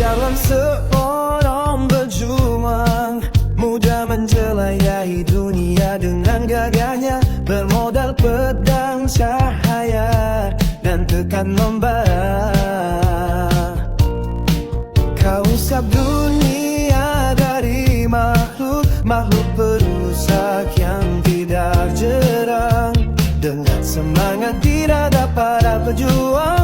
dalam seorang berjuang, mudah menjelajahi dunia dengan gagahnya, bermodal pedang cahaya dan tekan membara. Kau usap dunia dari makhluk perusak yang tidak jerang, dengan semangat di dada para pejuang.